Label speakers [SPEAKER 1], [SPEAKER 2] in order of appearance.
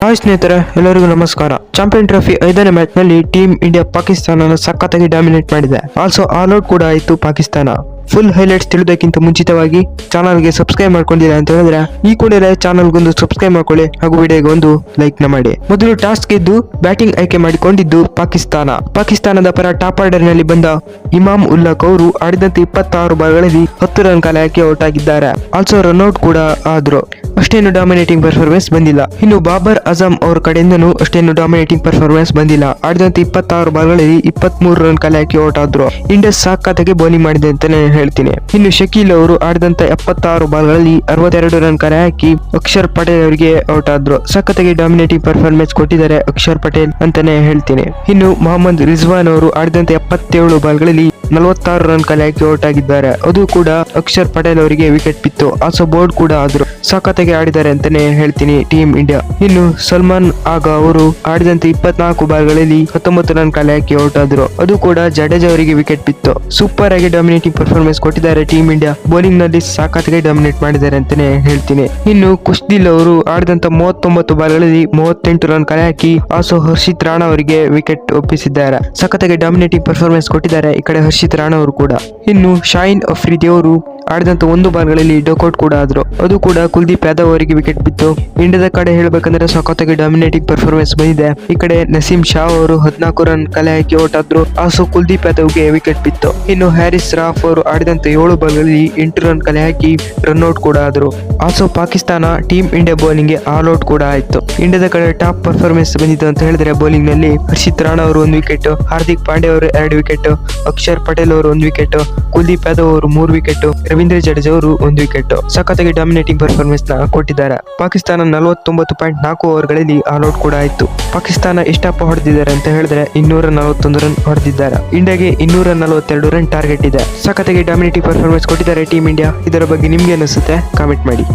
[SPEAKER 1] Hi ಸ್ನೇಹಿತರೆ, ಎಲ್ಲರಿಗೂ ನಮಸ್ಕಾರ. ಚಾಂಪಿಯನ್ ಟ್ರೋಫಿ 5ನೇ ಮ್ಯಾಚ್ ನಲ್ಲಿ ಟೀಮ್ ಇಂಡಿಯಾ ಪಾಕಿಸ್ತಾನ ಸಖತ್ತಾಗಿ ಡಾಮಿನೇಟ್ ಮಾಡಿದೆ. ಆಲ್ಸೋ ಆಲ್ ಔಟ್ ಕೂಡ ಆಯಿತು ಪಾಕಿಸ್ತಾನ. ಫುಲ್ ಹೈಲೈಟ್ಸ್ ತಿಳಿಯೋದಕ್ಕಿಂತ ಮುಂಚಿತವಾಗಿ ಚಾನಲ್ಗೆ ಸಬ್ಸ್ಕ್ರೈಬ್ ಮಾಡ್ಕೊಂಡಿಲ್ಲ ಅಂತ ಹೇಳಿದ್ರೆ ಈ ಕೂಡಲೇ ಚಾನಲ್ಗೊಂದು ಸಬ್ಸ್ಕ್ರೈಬ್ ಮಾಡ್ಕೊಳ್ಳಿ ಹಾಗೂ ವಿಡಿಯೋಗೆ ಒಂದು ಲೈಕ್ ಮಾಡಿ. ಮೊದಲು ಟಾಸ್ ಗೆದ್ದು ಬ್ಯಾಟಿಂಗ್ ಆಯ್ಕೆ ಮಾಡಿಕೊಂಡಿದ್ದು ಪಾಕಿಸ್ತಾನದ ಪರ ಟಾಪ್ ಆರ್ಡರ್ ನಲ್ಲಿ ಬಂದ ಇಮಾಮ್ ಉಲ್ಲಕ್ ಅವರು ಆಡಿದಂತೆ 26 ಬಾಲ್ಗಳಲ್ಲಿ 10 ರನ್ ಕಾಲ ಹಾಕಿ ಔಟ್ ಆಗಿದ್ದಾರೆ. ಆಲ್ಸೋ ರನ್ಔಟ್ ಕೂಡ ಆದ್ರು. ಅಷ್ಟೇನು ಡಾಮಿನೇಟಿಂಗ್ ಪರ್ಫಾರ್ಮೆನ್ಸ್ ಬಂದಿಲ್ಲ. ಇನ್ನು ಬಾಬರ್ ಅಜಮ್ ಅವರ ಕಡೆಯಿಂದನೂ ಅಷ್ಟೇನು ಡಾಮಿನೇಟಿಂಗ್ ಪರ್ಫಾರ್ಮೆನ್ಸ್ ಬಂದಿಲ್ಲ. ಆಡಿದಂತೆ 26 ಬಾಲ್ಗಳಲ್ಲಿ 23 ರನ್ ಕಾಲ ಹಾಕಿ ಔಟ್ ಆದ್ರು. ಇಂಡಿಯಾ ಸಾಕಾಗಿ ಬೌಲಿಂಗ್ ಮಾಡಿದೆ ಅಂತಾನೆ ಹೇಳ್ತೀನಿ. ಇನ್ನು ಶಕೀಲ್ ಅವರು ಆಡಿದಂತ 76 ಬಾಲ್ಗಳಲ್ಲಿ 62 ರನ್ ಕರೆ ಹಾಕಿ ಅಕ್ಷರ್ ಪಟೇಲ್ ಅವರಿಗೆ ಔಟ್ ಆದ್ರು. ಸಖತ್ತಾಗಿ ಡಾಮಿನೇಟಿಂಗ್ ಪರ್ಫಾರ್ಮೆನ್ಸ್ ಕೊಟ್ಟಿದ್ದಾರೆ ಅಕ್ಷರ್ ಪಟೇಲ್ ಅಂತಾನೆ ಹೇಳ್ತೀನಿ. ಇನ್ನು ಮೊಹಮ್ಮದ್ ರಿಜ್ವಾನ್ ಅವರು ಆಡಿದಂತ 77 ಬಾಲ್ಗಳಲ್ಲಿ 46 ರನ್ ಕಲೆ ಹಾಕಿ ಔಟ್ ಆಗಿದ್ದಾರೆ. ಅದು ಕೂಡ ಅಕ್ಷರ್ ಪಟೇಲ್ ಅವರಿಗೆ ವಿಕೆಟ್ ಬಿತ್ತು. ಆಲ್ಸೋ ಬೋರ್ಡ್ ಕೂಡ ಆದ್ರು. ಸಖತ್ತಾಗಿ ಆಡಿದ್ದಾರೆ ಅಂತಾನೆ ಹೇಳ್ತೀನಿ ಟೀಮ್ ಇಂಡಿಯಾ. ಇನ್ನು ಸಲ್ಮಾನ್ ಆಗ ಅವರು ಆಡಿದಂತೆ 24 ಬಾಲ್ಗಳಲ್ಲಿ 19 ರನ್ ಕಲೆ ಹಾಕಿ ಔಟ್ ಆದ್ರು. ಅದು ಕೂಡ ಜಡೇಜಾ ಅವರಿಗೆ ವಿಕೆಟ್ ಬಿತ್ತು. ಸೂಪರ್ ಆಗಿ ಡಾಮಿನೇಟಿಂಗ್ ಪರ್ಫಾರ್ಮೆನ್ಸ್ ಕೊಟ್ಟಿದ್ದಾರೆ ಟೀಮ್ ಇಂಡಿಯಾ. ಬೌಲಿಂಗ್ ನಲ್ಲಿ ಸಖತ್ತಾಗಿ ಡಾಮಿನೇಟ್ ಮಾಡಿದ್ದಾರೆ ಅಂತಾನೆ ಹೇಳ್ತೀನಿ. ಇನ್ನು ಕುಶ್ದಿಲ್ ಅವರು ಆಡಿದಂತ 39 ಬಾಲ್ಗಳಲ್ಲಿ 38 ರನ್ ಕಲೆ ಹಾಕಿ ಆಲ್ಸೋ ಹರ್ಷಿತ್ ರಾಣಾ ಅವರಿಗೆ ವಿಕೆಟ್ ಒಪ್ಪಿಸಿದ್ದಾರೆ. ಸಖತ್ತಾಗಿ ಡಾಮಿನೇಟಿಂಗ್ ಪರ್ಫಾರ್ಮೆನ್ಸ್ ಕೊಟ್ಟಿದ್ದಾರೆ ಈ ಕಡೆ ಹರ್ಷಿತ್ ರಾಣಾ ಅವರು ಕೂಡ. ಇನ್ನು ಶಾಹಿನ್ ಅಫ್ರಿದಿ ಅವರು ಆಡಿದಂತ 1 ಬಾಲ್ಗಳಲ್ಲಿ ಡಕ್ಔಟ್ ಕೂಡ ಆದ್ರು. ಅದು ಕೂಡ ಕುಲ್ದೀಪ್ ಯಾದವ್ ಅವರಿಗೆ ವಿಕೆಟ್ ಬಿತ್ತು. ಇಂಡಿಯಾದ ಕಡೆ ಹೇಳಬೇಕಂದ್ರೆ ಸಖತ್ತಾಗಿ ಡಾಮಿನೇಟಿಂಗ್ ಪರ್ಫಾರ್ಮೆನ್ಸ್ ಬಂದಿದೆ. ಈ ಕಡೆ ನಸೀಂ ಶಾ ಅವರು 14 ರನ್ ಕಲೆ ಹಾಕಿ ಔಟ್ ಆದ್ರು. ಆಲ್ಸೋ ಕುಲ್ದೀಪ್ ಯಾದವ್ಗೆ ವಿಕೆಟ್ ಬಿತ್ತು. ಇನ್ನು ಹ್ಯಾರಿಸ್ ರಾಫ್ ಅವರು ಆಡಿದಂತ 7 ಬಾಲ್ಗಳಲ್ಲಿ 8 ರನ್ ಕಲೆ ಹಾಕಿ ರನ್ಔಟ್ ಕೂಡ ಆದ್ರು. Also Pakistan team India bowling ಗೆ ಆಲ್ ಔಟ್ ಕೂಡ ಆಯ್ತು. ಇಂಡಿಯಾದ ಕಡೆ ಟಾಪ್ ಪರ್ಫಾರ್ಮೆನ್ಸ್ ಬಂದಿತ್ತು ಅಂತ ಹೇಳಿದ್ರೆ ಬೌಲಿಂಗ್ ನಲ್ಲಿ ಹರ್ಷಿತ್ ರಾಣಾ ಅವರು 1 ವಿಕೆಟ್, ಹಾರ್ದಿಕ್ ಪಾಂಡ್ಯ ಅವರು 2 ವಿಕೆಟ್, ಅಕ್ಷರ್ ಪಟೇಲ್ ಅವರು 1 ವಿಕೆಟ್, ಕುಲ್ದೀಪ್ ಯಾದವ್ ಅವರು 3 ವಿಕೆಟ್, ರವೀಂದ್ರ ಜಡೇಜಾ ಅವರು 1 ವಿಕೆಟ್. ಸಖತ್ತಾಗಿ ಡಾಮಿನೇಟಿಂಗ್ ಪರ್ಫಾರ್ಮೆನ್ಸ್ ನ ಕೊಟ್ಟಿದ್ದಾರೆ. ಪಾಕಿಸ್ತಾನ 49.4 ಓವರ್ಗಳಲ್ಲಿ ಆಲ್ ಔಟ್ ಕೂಡ ಆಯ್ತು. ಪಾಕಿಸ್ತಾನ ಎಷ್ಟಪ್ಪ ಹೊಡೆದಿದ್ದಾರೆ ಅಂತ ಹೇಳಿದ್ರೆ 241 ರನ್ ಹೊಡೆದಿದ್ದಾರೆ. ಇಂಡಿಯಾಗೆ 242 ರನ್ ಟಾರ್ಗೆಟ್ ಇದೆ. ಸಖತ್ತಾಗಿ ಡಾಮಿನೇಟಿಂಗ್ ಪರ್ಫಾರ್ಮೆನ್ಸ್ ಕೊಟ್ಟಿದ್ದಾರೆ ಟೀಮ್ ಇಂಡಿಯಾ. ಇದರ ಬಗ್ಗೆ ನಿಮ್ಗೆ ಅನಿಸುತ್ತೆ ಕಾಮೆಂಟ್ ಮಾಡಿ.